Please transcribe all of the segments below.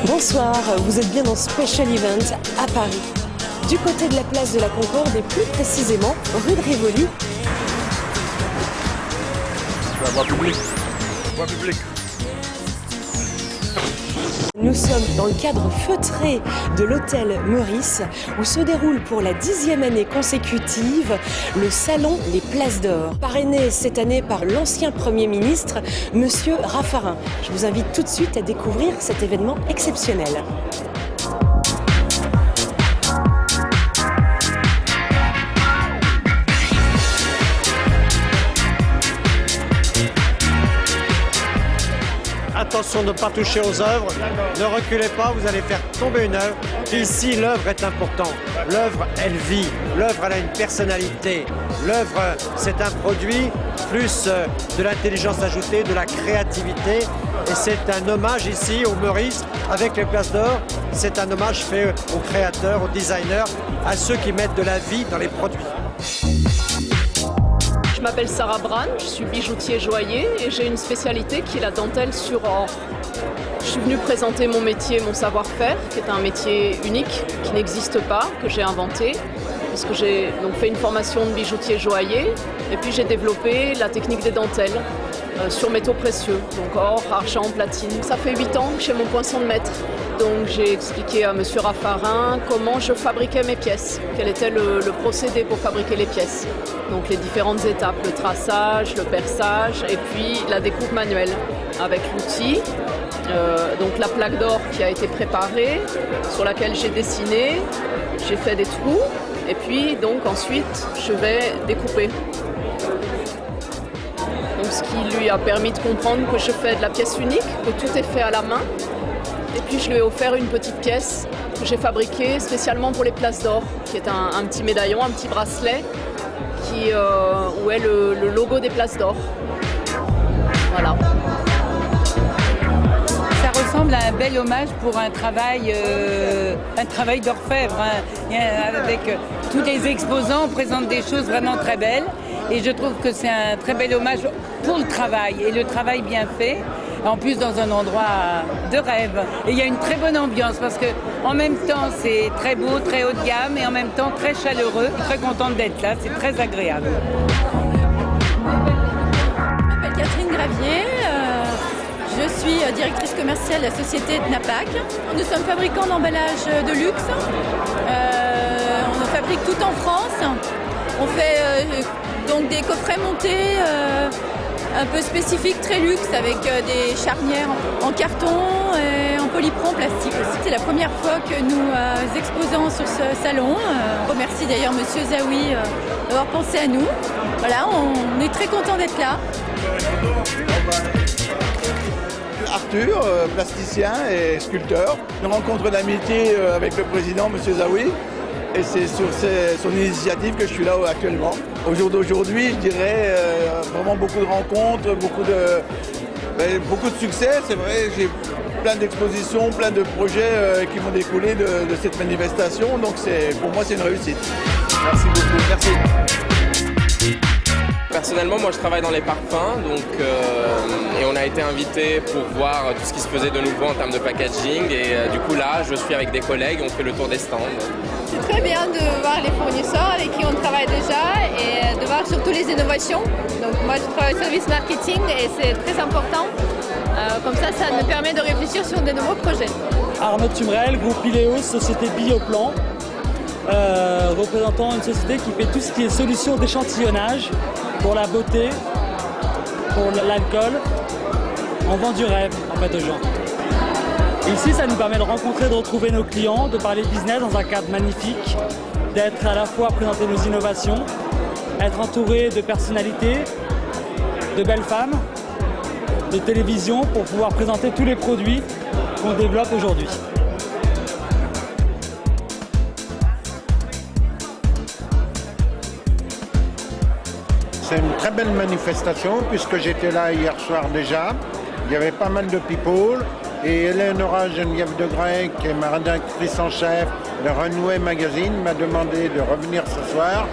Bonsoir, vous êtes bien dans Special Event à Paris. Du côté de la place de la Concorde et plus précisément rue de Rivoli. La voie publique. Voie publique. Nous sommes dans le cadre feutré de l'hôtel Meurice où se déroule pour la 10e année consécutive le salon Les Places d'Or. Parrainé cette année par l'ancien Premier ministre, Monsieur Raffarin. Je vous invite tout de suite à découvrir cet événement exceptionnel. Attention de ne pas toucher aux œuvres, ne reculez pas, vous allez faire tomber une œuvre. Ici, l'œuvre est importante. L'œuvre, elle vit. L'œuvre, elle a une personnalité. L'œuvre, c'est un produit, plus de l'intelligence ajoutée, de la créativité. Et c'est un hommage ici au Meurice, avec les Places d'Or. C'est un hommage fait aux créateurs, aux designers, à ceux qui mettent de la vie dans les produits. Je m'appelle Sarah Bran, je suis bijoutier joaillier et j'ai une spécialité qui est la dentelle sur or. Je suis venue présenter mon métier, mon savoir-faire, qui est un métier unique, qui n'existe pas, que j'ai inventé, puisque j'ai donc fait une formation de bijoutier joaillier et puis j'ai développé la technique des dentelles sur métaux précieux, donc or, argent, platine. Ça fait 8 ans que j'ai mon poinçon de maître. Donc j'ai expliqué à Monsieur Raffarin comment je fabriquais mes pièces, quel était le procédé pour fabriquer les pièces. Donc les différentes étapes, le traçage, le perçage et puis la découpe manuelle avec l'outil. Donc la plaque d'or qui a été préparée, sur laquelle j'ai dessiné, j'ai fait des trous et puis donc ensuite je vais découper. Donc, ce qui lui a permis de comprendre que je fais de la pièce unique, que tout est fait à la main. Et puis je lui ai offert une petite pièce que j'ai fabriquée spécialement pour les Places d'Or, qui est un petit médaillon, un petit bracelet, où est le logo des Places d'Or. Voilà. Ça ressemble à un bel hommage pour un travail d'orfèvre. Hein. Avec tous les exposants, on présente des choses vraiment très belles. Et je trouve que c'est un très bel hommage pour le travail, et le travail bien fait, en plus dans un endroit de rêve. Et il y a une très bonne ambiance parce que en même temps c'est très beau, très haut de gamme et en même temps très chaleureux. Je suis très contente d'être là, c'est très agréable. Je m'appelle Catherine Gravier, je suis directrice commerciale de la société Napac. Nous sommes fabricants d'emballages de luxe, on fabrique tout en France. On fait donc des coffrets montés un peu spécifiques, très luxe, avec des charnières en carton et en polypron plastique aussi. C'est la première fois que nous exposons sur ce salon. Je remercie d'ailleurs Monsieur Zaoui d'avoir pensé à nous. Voilà, on est très contents d'être là. Arthur, plasticien et sculpteur. Une rencontre d'amitié avec le président, Monsieur Zaoui. Et c'est sur son initiative que je suis là actuellement. Au jour d'aujourd'hui, je dirais vraiment beaucoup de rencontres, beaucoup de succès. C'est vrai, j'ai plein d'expositions, plein de projets qui vont découler de cette manifestation. Donc pour moi, c'est une réussite. Merci beaucoup. Merci. Personnellement, moi je travaille dans les parfums, et on a été invité pour voir tout ce qui se faisait de nouveau en termes de packaging. Et du coup là, je suis avec des collègues, on fait le tour des stands. C'est très bien de voir les fournisseurs avec qui on travaille déjà et de voir surtout les innovations. Donc moi je travaille au service marketing et c'est très important. Comme ça nous permet de réfléchir sur de nouveaux projets. Arnaud Tumrel, groupe Ileos, société Bioplan, représentant une société qui fait tout ce qui est solution d'échantillonnage pour la beauté, pour l'alcool. On vend du rêve en fait aux gens. Et ici, ça nous permet de rencontrer, de retrouver nos clients, de parler business dans un cadre magnifique, d'être à la fois à présenter nos innovations, être entouré de personnalités, de belles femmes, de télévision pour pouvoir présenter tous les produits qu'on développe aujourd'hui. C'est une très belle manifestation puisque j'étais là hier soir déjà. Il y avait pas mal de people. Et Eleonora Geneviève de Grey, qui est ma rédactrice en chef de Runway Magazine, m'a demandé de revenir ce soir.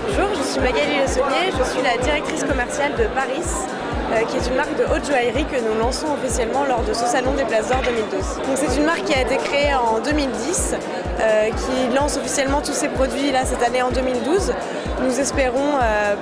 Bonjour, je suis Magali Le Saunier, je suis la directrice commerciale de Paris. qui est une marque de haute joaillerie que nous lançons officiellement lors de ce salon des Places d'Or 2012. Donc c'est une marque qui a été créée en 2010, qui lance officiellement tous ses produits là cette année en 2012. Nous espérons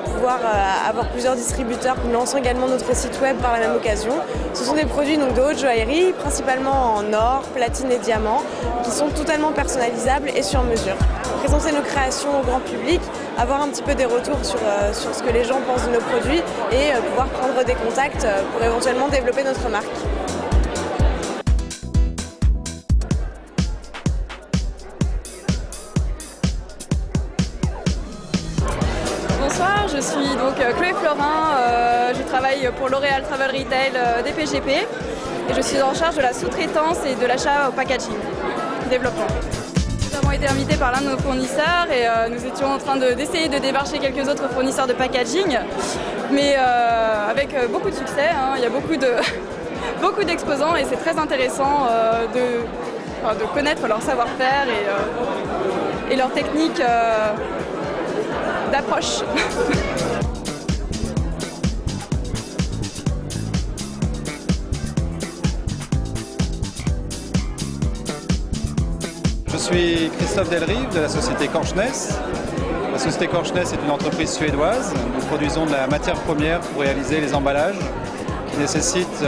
pouvoir avoir plusieurs distributeurs. Nous lançons également notre site web par la même occasion. Ce sont des produits donc de haute joaillerie, principalement en or, platine et diamant, qui sont totalement personnalisables et sur mesure. Présenter nos créations au grand public, avoir un petit peu des retours sur ce que les gens pensent de nos produits et pouvoir prendre des contacts pour éventuellement développer notre marque. Bonsoir, je suis donc Chloé Florin, je travaille pour L'Oréal Travel Retail DPGP et je suis en charge de la sous-traitance et de l'achat au packaging, développement. Nous avons été invités par l'un de nos fournisseurs et nous étions en train d'essayer de démarcher quelques autres fournisseurs de packaging, mais avec beaucoup de succès, hein. Il y a beaucoup d'exposants et c'est très intéressant de connaître leur savoir-faire et leur technique d'approche. Je suis Christophe Delrive de la société Korsnäs. La société Korsnäs est une entreprise suédoise. Nous produisons de la matière première pour réaliser les emballages qui nécessitent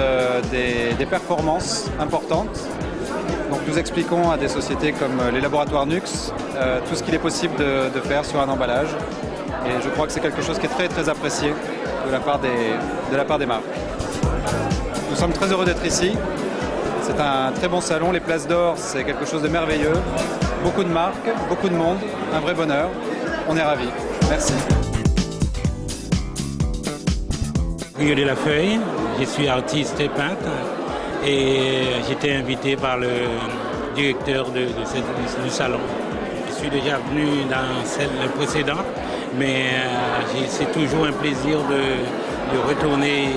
des performances importantes. Donc nous expliquons à des sociétés comme les laboratoires Nux tout ce qu'il est possible de faire sur un emballage. Et je crois que c'est quelque chose qui est très très apprécié de la part des marques. Nous sommes très heureux d'être ici. C'est un très bon salon. Les Places d'Or, c'est quelque chose de merveilleux. Beaucoup de marques, beaucoup de monde, un vrai bonheur. On est ravis. Merci. Hugues de la Feuille, je suis artiste et peintre et j'étais invité par le directeur du salon. Je suis déjà venu dans celle précédente, mais c'est toujours un plaisir de retourner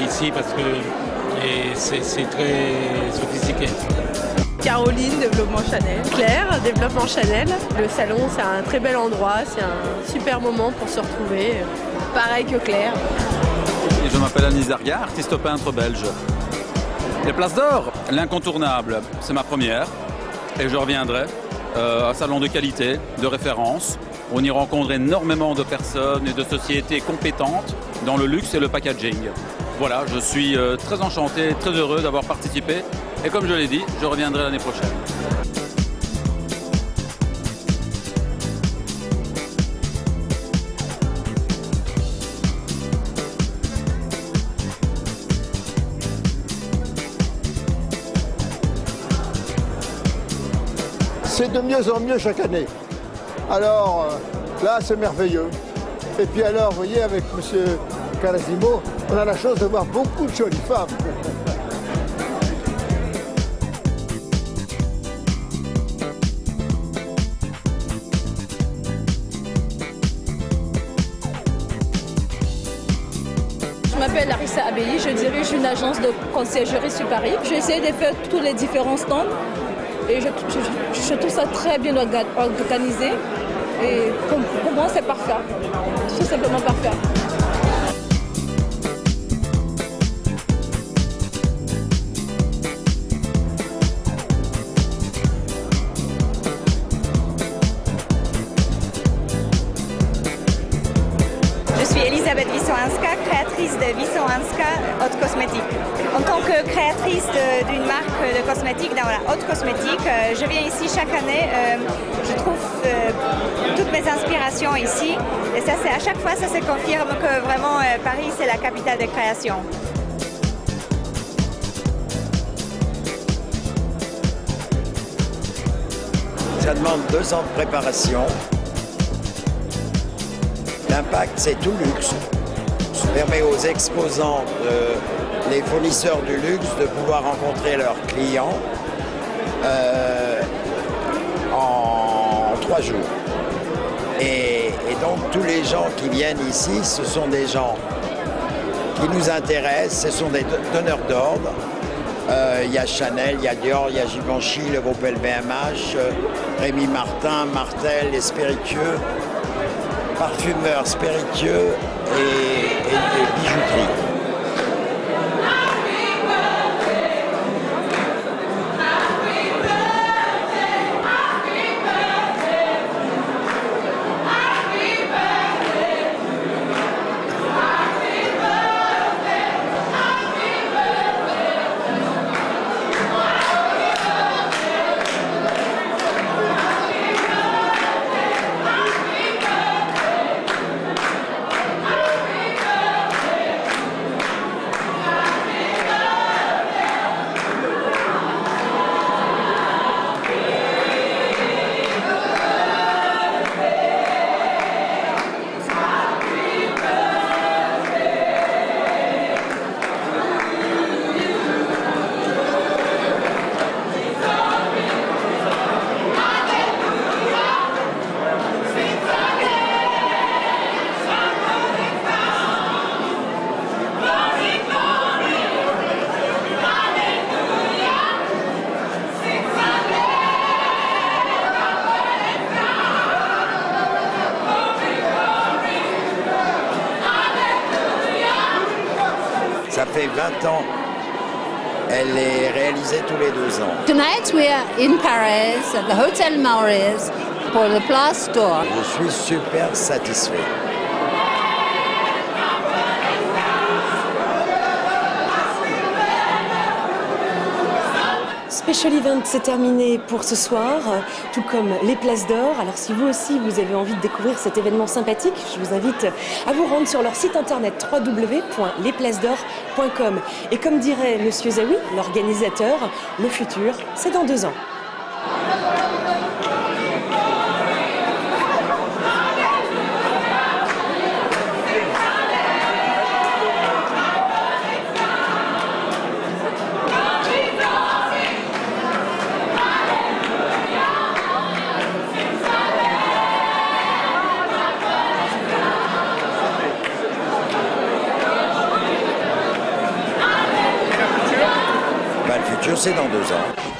ici parce que c'est très sophistiqué. Caroline, développement Chanel. Claire, développement Chanel. Le salon, c'est un très bel endroit, c'est un super moment pour se retrouver. Pareil que Claire. Et je m'appelle Annie Zarga, artiste peintre belge. Les Places d'Or, l'incontournable, c'est ma première. Et je reviendrai. Un salon de qualité, de référence. On y rencontre énormément de personnes et de sociétés compétentes dans le luxe et le packaging. Voilà, je suis très enchanté, très heureux d'avoir participé. Et comme je l'ai dit, je reviendrai l'année prochaine. C'est de mieux en mieux chaque année. Alors là, c'est merveilleux. Et puis alors, vous voyez, avec M. Carasimo, on a la chance de voir beaucoup de jolies femmes. Je m'appelle Larissa Abelli, je dirige une agence de conciergerie sur Paris. J'ai essayé de faire tous les différents stands et je trouve ça très bien organisé. Et pour moi, c'est parfait. Tout simplement parfait. Je suis Elisabeth Wissowanska, créatrice de Wissowanska Haute Cosmétique. En tant que créatrice d'une marque de cosmétiques dans la haute cosmétique, je viens ici chaque année. Je trouve toutes mes inspirations ici. Et ça, à chaque fois, ça se confirme que vraiment Paris, c'est la capitale de création. Ça demande 2 ans de préparation. L'impact, c'est tout luxe. Ça permet aux exposants, les fournisseurs du luxe, de pouvoir rencontrer leurs clients en 3 jours. Et donc, tous les gens qui viennent ici, ce sont des gens qui nous intéressent, ce sont des donneurs d'ordre. Il y a Chanel, il y a Dior, il y a Givenchy, le groupe LVMH, Rémy Martin, Martell, les spiritueux, parfumeurs, spiritueux et bijouterie. Ça fait 20 ans. Elle est réalisée tous les 2 ans. Tonight we are in Paris at the Hotel Maurice for the Place d'Or. Je suis super satisfait. Special Event, c'est terminé pour ce soir, tout comme les Places d'Or. Alors si vous aussi vous avez envie de découvrir cet événement sympathique, je vous invite à vous rendre sur leur site internet www.lesplacesdor.com. Et comme dirait Monsieur Zawi, l'organisateur, le futur, c'est dans 2 ans. Le futur, c'est dans 2 ans.